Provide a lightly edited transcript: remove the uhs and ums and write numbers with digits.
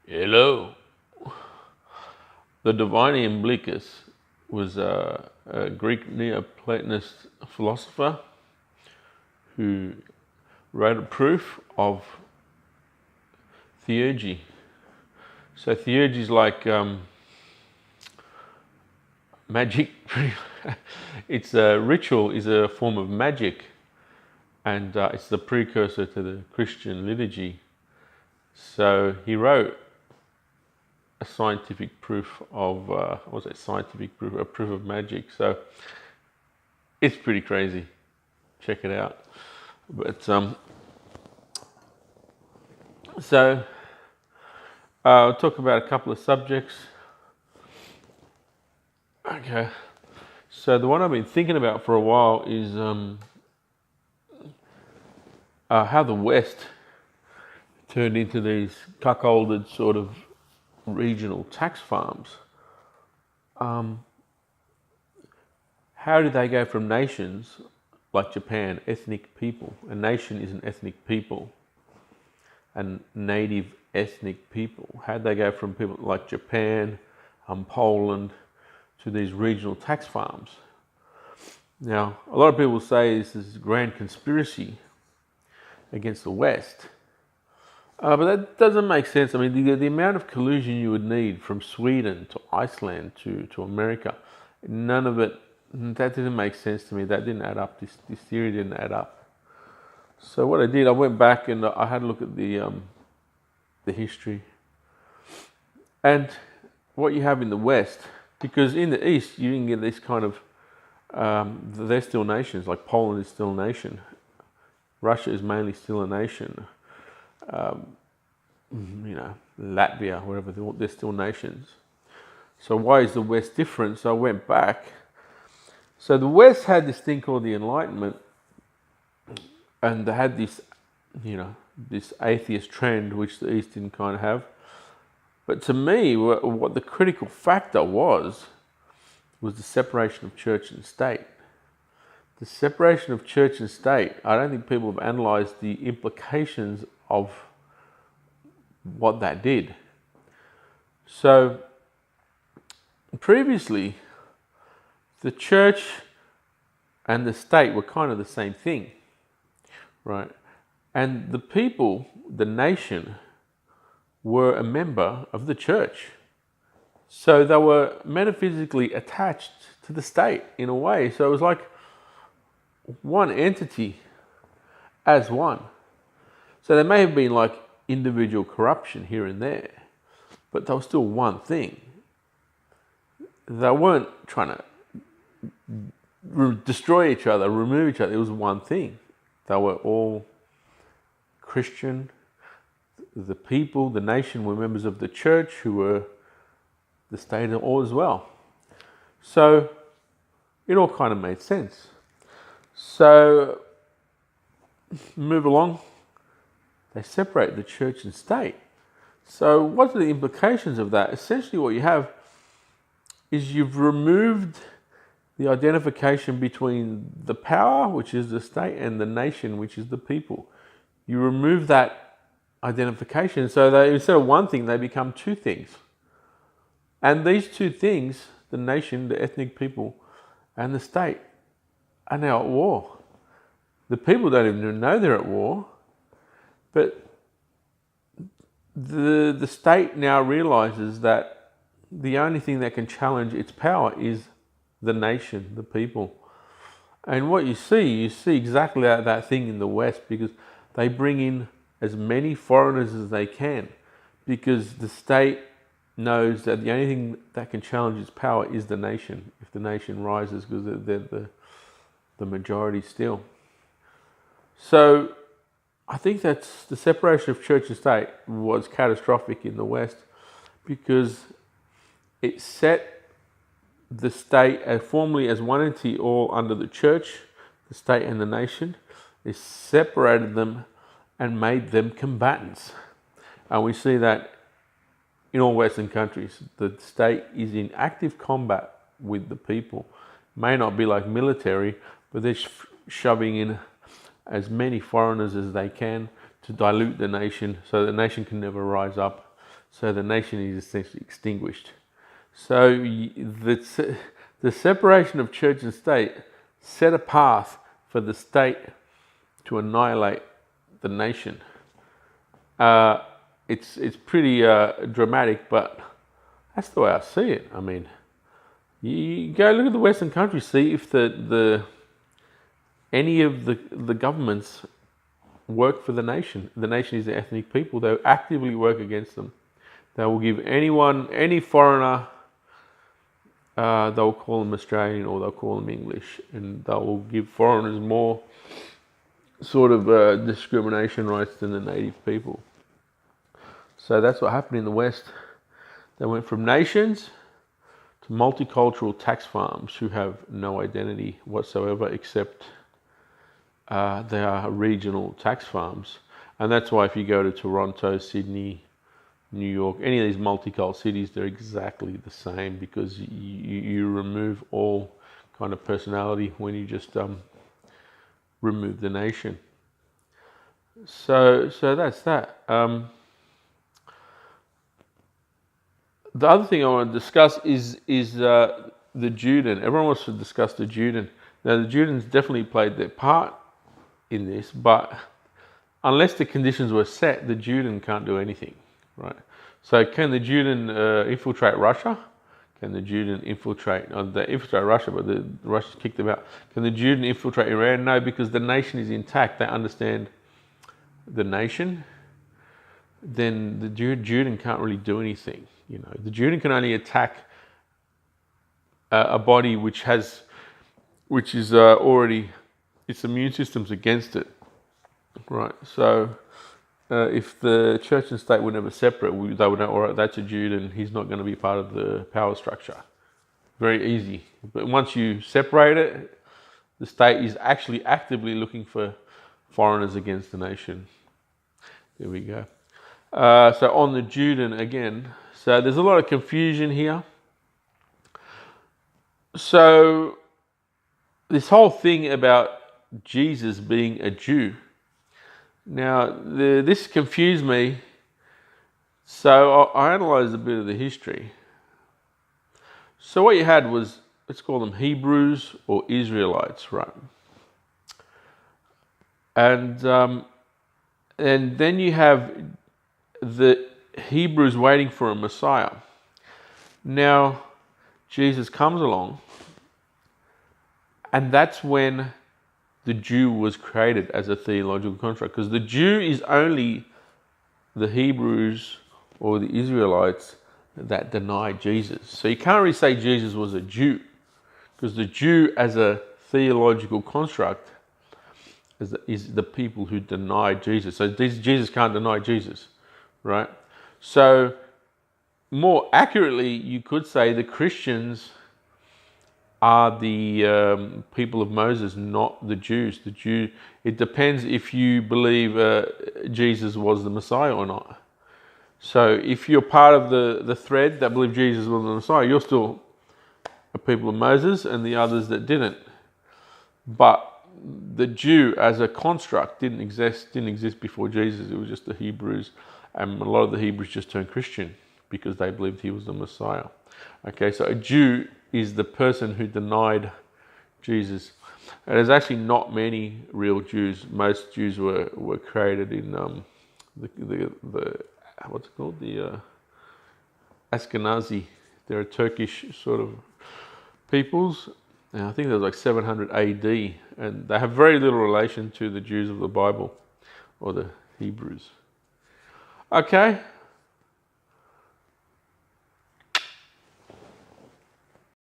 Hello. The divine Iamblichus was a Greek Neoplatonist philosopher who wrote a proof of theurgy. So theurgy is like magic. It's a ritual, is a form of magic, and it's the precursor to the Christian liturgy. So he wrote a scientific proof of, a proof of magic. So it's pretty crazy. Check it out. But so I'll talk about a couple of subjects. Okay. So the one I've been thinking about for a while is how the West turned into these cuckolded sort of regional tax farms. How did they go from nations like Japan, ethnic people? A nation is an ethnic people, and native ethnic people. How did they go from people like Japan, Poland, to these regional tax farms? Now, a lot of people say this is a grand conspiracy against the West. But that doesn't make sense. I mean, the amount of collusion you would need from Sweden to Iceland to America, none of it, that didn't make sense to me. That didn't add up. This theory didn't add up. So what I did, I went back and I had a look at the history. And what you have in the West, because in the East, you can get this kind of, they're still nations, like Poland is still a nation. Russia is mainly still a nation. Latvia, wherever, they're still nations. So why is the West different? So I went back. So the West had this thing called the Enlightenment, and they had this, this atheist trend, which the East didn't kind of have. But to me, what the critical factor was the separation of church and state. The separation of church and state, I don't think people have analysed the implications of what that did. So previously, the church and the state were kind of the same thing, right? And the people, the nation, were a member of the church. So they were metaphysically attached to the state in a way. So it was like one entity as one. So there may have been like individual corruption here and there, but they were still one thing. They weren't trying to destroy each other, remove each other. It was one thing. They were all Christian. The people, the nation, were members of the church, who were the state all as well. So it all kind of made sense. So move along. They separate the church and state. So what are the implications of that? Essentially what you have is you've removed the identification between the power, which is the state, and the nation, which is the people. You remove that identification, so they, instead of one thing, they become two things. And these two things, the nation, the ethnic people, and the state, are now at war. The people don't even know they're at war, but the state now realizes that the only thing that can challenge its power is the nation, the people. And what you see exactly that thing in the West, because they bring in as many foreigners as they can, because the state knows that the only thing that can challenge its power is the nation, if the nation rises, because they're the majority still. So I think that's the separation of church and state was catastrophic in the West, because it set the state formally as one entity, all under the church, the state and the nation. It separated them and made them combatants. And we see that in all Western countries. The state is in active combat with the people. May not be like military, but they're shoving in as many foreigners as they can to to dilute the nation so the nation can never rise up. So the nation is essentially extinguished. So the separation of church and state set a path for the state to annihilate the nation. It's pretty dramatic, but that's the way I see it. I mean, you go look at the Western countries, see if any of the governments work for the nation. The nation is the ethnic people. They actively work against them. They will give any foreigner, they'll call them Australian or they'll call them English, and they will give foreigners more sort of discrimination rights than the native people. So that's what happened in the West. They went from nations to multicultural tax farms who have no identity whatsoever except they are regional tax farms. And that's why if you go to Toronto, Sydney, New York, any of these multicultural cities, they're exactly the same, because you remove all kind of personality when you just remove the nation. So that's that. The other thing I want to discuss is the Judean. Everyone wants to discuss the Judean. Now, the Judeans definitely played their part in this, but unless the conditions were set, the Judean can't do anything, right? So can the Judean infiltrate Russia? Can the Judean infiltrate, they infiltrate Russia, but the Russians kicked them out. Can the Judean infiltrate Iran? No, because the nation is intact. They understand the nation. Then the Judean can't really do anything. You know, the Judean can only attack a body which is already, its immune system's against it, right? So if the church and state were never separate, they would know, all right, that's a Judean, he's not going to be part of the power structure. Very easy. But once you separate it, the state is actually actively looking for foreigners against the nation. There we go. So on the Judean again, so there's a lot of confusion here. So this whole thing about Jesus being a Jew, now this confused me. So I analysed a bit of the history. So what you had was, let's call them Hebrews or Israelites, right? And then you have the Hebrews waiting for a Messiah. Now, Jesus comes along, and that's when the Jew was created as a theological construct, because the Jew is only the Hebrews or the Israelites that deny Jesus. So you can't really say Jesus was a Jew, because the Jew as a theological construct is the people who deny Jesus. So Jesus can't deny Jesus, right? So more accurately, you could say the Christians are the people of Moses, not the Jews. It depends if you believe Jesus was the Messiah or not. So if you're part of the thread that believe Jesus was the Messiah, you're still a people of Moses, and the others that didn't. But the Jew as a construct didn't exist before Jesus. It was just the Hebrews, and a lot of the Hebrews just turned Christian because they believed he was the Messiah. Okay, so a Jew is the person who denied Jesus. And there's actually not many real Jews. Most Jews were created in the what's it called? The Ashkenazi. They're a Turkish sort of peoples. And I think that was like 700 AD. And they have very little relation to the Jews of the Bible or the Hebrews. Okay,